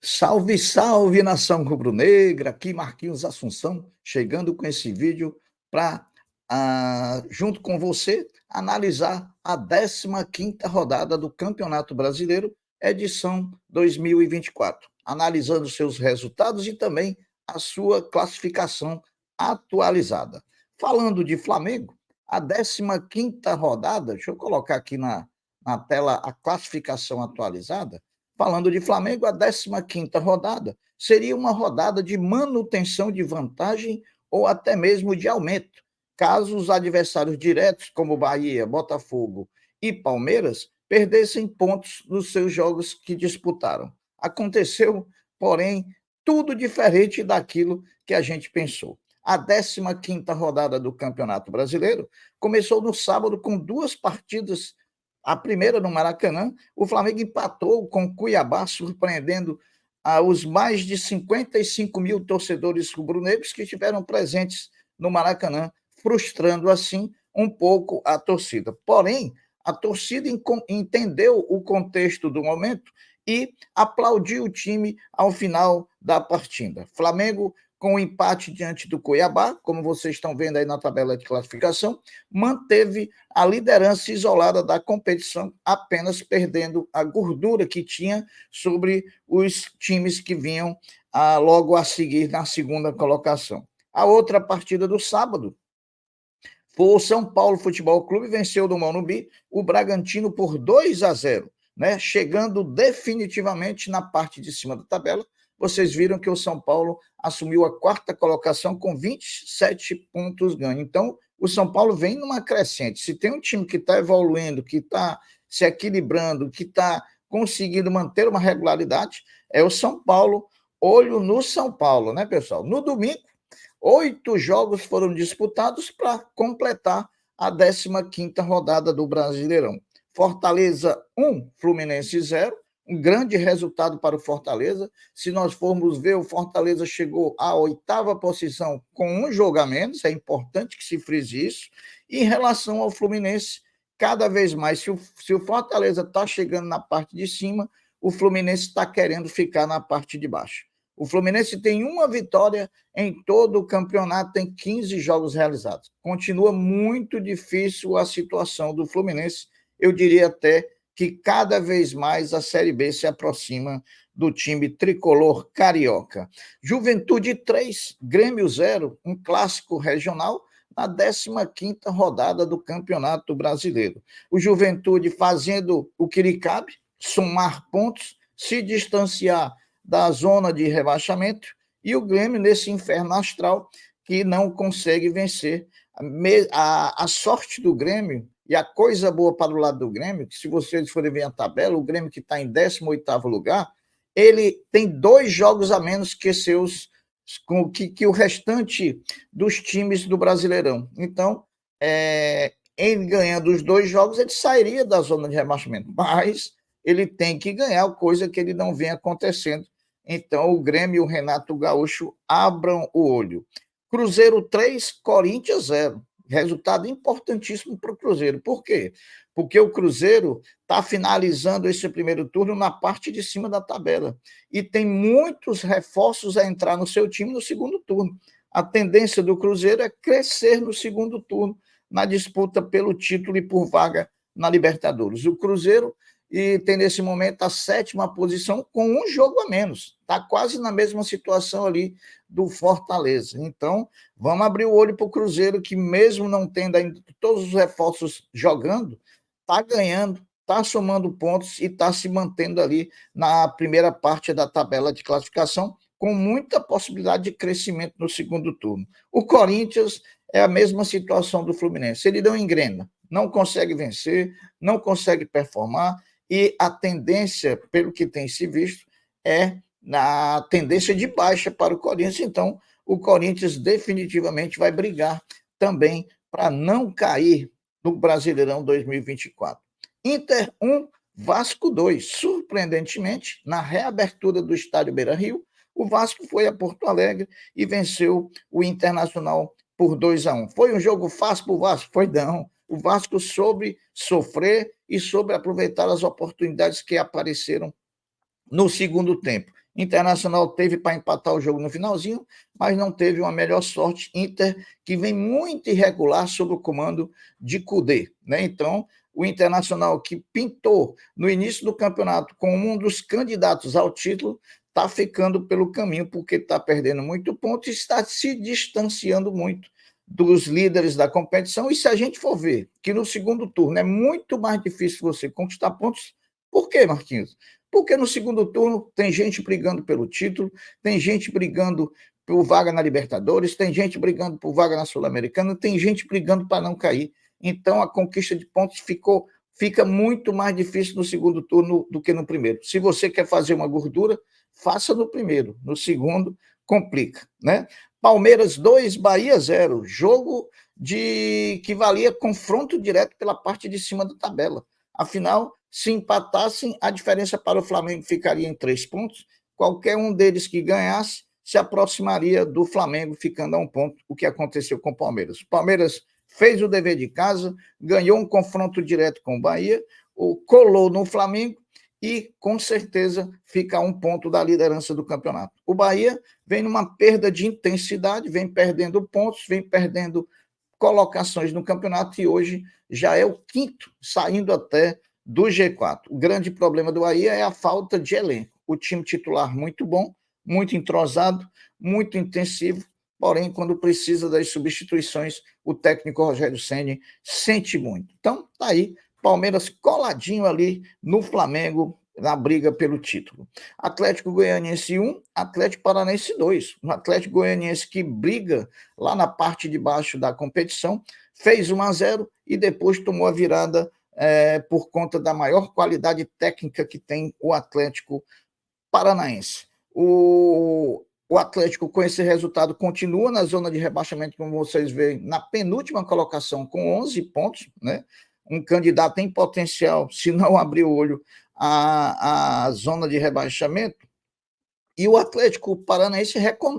Salve, salve, nação rubro-negra! Aqui Marquinhos Assunção, chegando com esse vídeo para, junto com você, analisar a 15ª rodada do Campeonato Brasileiro, edição 2024, analisando seus resultados e também a sua classificação atualizada. Falando de Flamengo, a 15ª rodada, deixa eu colocar aqui na tela a classificação atualizada. Falando de Flamengo, a 15ª rodada seria uma rodada de manutenção de vantagem ou até mesmo de aumento, caso os adversários diretos, como Bahia, Botafogo e Palmeiras, perdessem pontos nos seus jogos que disputaram. Aconteceu, porém, tudo diferente daquilo que a gente pensou. A 15ª rodada do Campeonato Brasileiro começou no sábado com duas partidas. A primeira no Maracanã, o Flamengo empatou com o Cuiabá, surpreendendo os mais de 55 mil torcedores rubro-negros que estiveram presentes no Maracanã, frustrando assim um pouco a torcida. Porém, a torcida entendeu o contexto do momento e aplaudiu o time ao final da partida. Flamengo, com o empate diante do Cuiabá, como vocês estão vendo aí na tabela de classificação, manteve a liderança isolada da competição, apenas perdendo a gordura que tinha sobre os times que vinham logo a seguir na segunda colocação. A outra partida do sábado foi o São Paulo Futebol Clube, venceu do Morumbi o Bragantino por 2-0, né? Chegando definitivamente na parte de cima da tabela. Vocês viram que o São Paulo assumiu a quarta colocação com 27 pontos ganhos. Então, o São Paulo vem numa crescente. Se tem um time que está evoluindo, que está se equilibrando, que está conseguindo manter uma regularidade, é o São Paulo. Olho no São Paulo, né, pessoal? No domingo, 8 jogos foram disputados para completar a 15ª rodada do Brasileirão. Fortaleza 1, Fluminense 0, um grande resultado para o Fortaleza. Se nós formos ver, o Fortaleza chegou à 8ª posição com um jogo a menos, é importante que se frise isso. E em relação ao Fluminense, cada vez mais, se o Fortaleza está chegando na parte de cima, o Fluminense está querendo ficar na parte de baixo. O Fluminense tem uma vitória em todo o campeonato, tem 15 jogos realizados. Continua muito difícil a situação do Fluminense. Eu diria até que cada vez mais a Série B se aproxima do time tricolor carioca. Juventude 3, Grêmio 0, um clássico regional na 15ª rodada do Campeonato Brasileiro. O Juventude fazendo o que lhe cabe, somar pontos, se distanciar da zona de rebaixamento, e o Grêmio nesse inferno astral que não consegue vencer. A sorte do Grêmio e a coisa boa para o lado do Grêmio, que se vocês forem ver a tabela, o Grêmio que está em 18º lugar, ele tem 2 jogos a menos que que o restante dos times do Brasileirão. Então, ele ganhando os 2 jogos, ele sairia da zona de rebaixamento, mas ele tem que ganhar, coisa que ele não vem acontecendo. Então, o Grêmio e o Renato Gaúcho abram o olho. Cruzeiro 3, Corinthians 0. Resultado importantíssimo para o Cruzeiro. Por quê? Porque o Cruzeiro está finalizando esse primeiro turno na parte de cima da tabela e tem muitos reforços a entrar no seu time no segundo turno. A tendência do Cruzeiro é crescer no segundo turno, na disputa pelo título e por vaga na Libertadores. O Cruzeiro tem nesse momento a 7ª posição com um jogo a menos. Está quase na mesma situação ali do Fortaleza. Então, vamos abrir o olho para o Cruzeiro, que mesmo não tendo ainda todos os reforços jogando, está ganhando, está somando pontos e está se mantendo ali na primeira parte da tabela de classificação, com muita possibilidade de crescimento no segundo turno. O Corinthians é a mesma situação do Fluminense. Ele não engrena, não consegue vencer, não consegue performar, e a tendência, pelo que tem se visto, é na tendência de baixa para o Corinthians. Então, o Corinthians definitivamente vai brigar também para não cair no Brasileirão 2024. Inter 1, Vasco 2. Surpreendentemente, na reabertura do estádio Beira-Rio, o Vasco foi a Porto Alegre e venceu o Internacional por 2-1. Foi um jogo fácil para o Vasco? Foi não. O Vasco soube sofrer e soube aproveitar as oportunidades que apareceram no segundo tempo. Internacional teve para empatar o jogo no finalzinho, mas não teve uma melhor sorte. Inter, que vem muito irregular sob o comando de Kudê, né? Então, o Internacional, que pintou no início do campeonato como um dos candidatos ao título, está ficando pelo caminho, porque está perdendo muito ponto e está se distanciando muito dos líderes da competição. E se a gente for ver que no segundo turno é muito mais difícil você conquistar pontos, por quê, Marquinhos? Porque no segundo turno tem gente brigando pelo título, tem gente brigando por vaga na Libertadores, tem gente brigando por vaga na Sul-Americana, tem gente brigando para não cair. Então a conquista de pontos fica muito mais difícil no segundo turno do que no primeiro. Se você quer fazer uma gordura, faça no primeiro, no segundo complica, né? Palmeiras 2, Bahia 0, jogo que valia confronto direto pela parte de cima da tabela. Afinal, se empatassem, a diferença para o Flamengo ficaria em 3 pontos. Qualquer um deles que ganhasse se aproximaria do Flamengo, ficando a 1 ponto, o que aconteceu com o Palmeiras. O Palmeiras fez o dever de casa, ganhou um confronto direto com o Bahia, colou no Flamengo e, com certeza, fica a 1 ponto da liderança do campeonato. O Bahia vem numa perda de intensidade, vem perdendo pontos, vem perdendo colocações no campeonato e hoje já é o 5º, saindo até do G4. O grande problema do Bahia é a falta de elenco. O time titular muito bom, muito entrosado, muito intensivo, porém, quando precisa das substituições, o técnico Rogério Ceni sente muito. Então, tá aí, Palmeiras coladinho ali no Flamengo, na briga pelo título. Atlético Goianiense 1, Atlético Paranaense 2. O Atlético Goianiense que briga lá na parte de baixo da competição, fez 1-0 e depois tomou a virada por conta da maior qualidade técnica que tem o Atlético Paranaense. O Atlético, com esse resultado, continua na zona de rebaixamento, como vocês veem, na penúltima colocação, com 11 pontos, né? Um candidato em potencial, se não abrir o olho, a zona de rebaixamento. E o Atlético Paranaense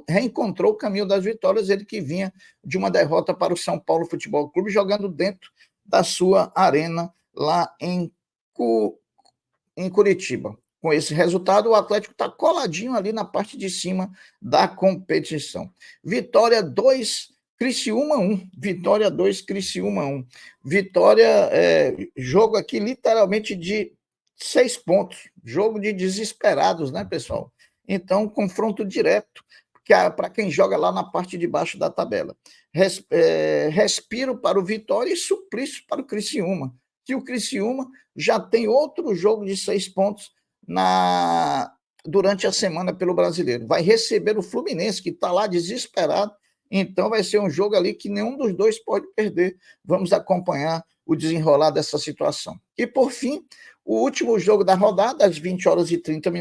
reencontrou o caminho das vitórias, ele que vinha de uma derrota para o São Paulo Futebol Clube, jogando dentro da sua arena lá em Curitiba. Com esse resultado, o Atlético está coladinho ali na parte de cima da competição. Vitória 2, Criciúma 1. Vitória 2, Criciúma 1. Vitória, jogo aqui literalmente de 6 pontos. Jogo de desesperados, né, pessoal? Então, confronto direto para quem joga lá na parte de baixo da tabela. Respiro para o Vitória e suplício para o Criciúma. Que o Criciúma já tem outro jogo de 6 pontos durante a semana pelo Brasileiro. Vai receber o Fluminense, que está lá desesperado, então vai ser um jogo ali que nenhum dos dois pode perder. Vamos acompanhar o desenrolar dessa situação. E, por fim, o último jogo da rodada, às 20h30,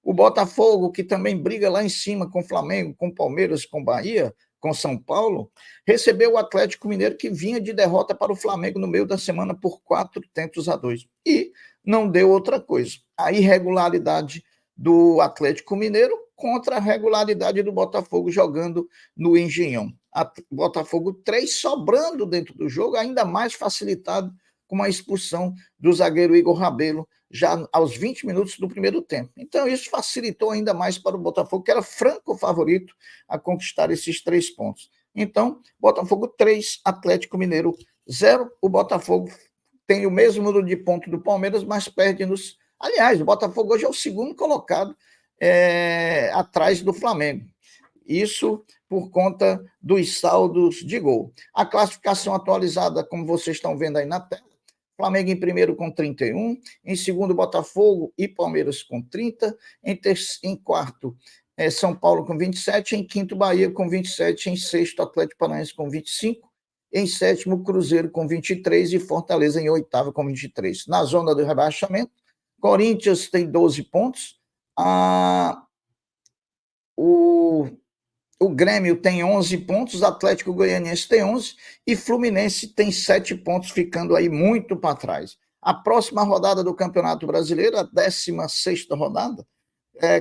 o Botafogo, que também briga lá em cima com o Flamengo, com o Palmeiras, com o Bahia, com São Paulo, recebeu o Atlético Mineiro, que vinha de derrota para o Flamengo no meio da semana por 4-2. E não deu outra coisa. A irregularidade do Atlético Mineiro contra a regularidade do Botafogo jogando no Engenhão. Botafogo 3 sobrando dentro do jogo, ainda mais facilitado com a expulsão do zagueiro Igor Rabelo, já aos 20 minutos do primeiro tempo. Então, isso facilitou ainda mais para o Botafogo, que era franco favorito a conquistar esses 3 pontos. Então, Botafogo 3, Atlético Mineiro 0. O Botafogo tem o mesmo número de pontos do Palmeiras, mas perde nos... Aliás, o Botafogo hoje é o segundo colocado atrás do Flamengo. Isso por conta dos saldos de gol. A classificação atualizada, como vocês estão vendo aí na tela, Flamengo em primeiro com 31, em segundo Botafogo e Palmeiras com 30, em quarto São Paulo com 27, em quinto Bahia com 27, em sexto Atlético Paranaense com 25, em sétimo Cruzeiro com 23 e Fortaleza em oitavo com 23. Na zona do rebaixamento, Corinthians tem 12 pontos, o Grêmio tem 11 pontos, Atlético Goianiense tem 11 e Fluminense tem 7 pontos, ficando aí muito para trás. A próxima rodada do Campeonato Brasileiro, a 16ª rodada,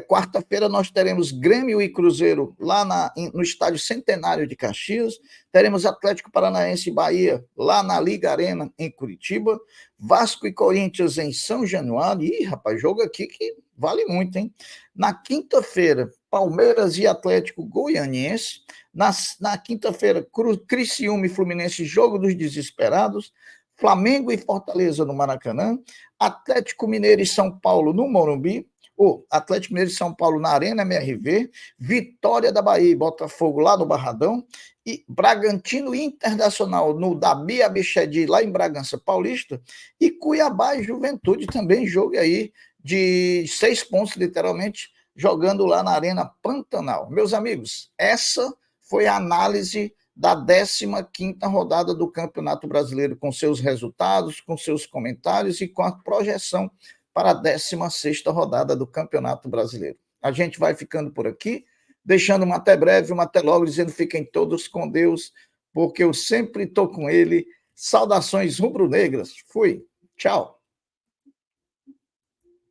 Quarta-feira nós teremos Grêmio e Cruzeiro lá no Estádio Centenário de Caxias. Teremos Atlético Paranaense e Bahia lá na Liga Arena, em Curitiba. Vasco e Corinthians em São Januário. Ih, rapaz, jogo aqui que vale muito, hein? Na quinta-feira, Palmeiras e Atlético Goianiense. Na quinta-feira, Criciúma e Fluminense, jogo dos desesperados. Flamengo e Fortaleza no Maracanã. Atlético Mineiro e São Paulo no Morumbi. O Atlético Mineiro de São Paulo na Arena MRV, Vitória da Bahia e Botafogo lá no Barradão, e Bragantino Internacional no Dabi Abichedi lá em Bragança Paulista, e Cuiabá e Juventude também, jogo aí de 6 pontos, literalmente, jogando lá na Arena Pantanal. Meus amigos, essa foi a análise da 15ª rodada do Campeonato Brasileiro, com seus resultados, com seus comentários e com a projeção para a 16ª rodada do Campeonato Brasileiro. A gente vai ficando por aqui, deixando uma até breve, uma até logo, dizendo fiquem todos com Deus, porque eu sempre estou com ele. Saudações rubro-negras. Fui. Tchau.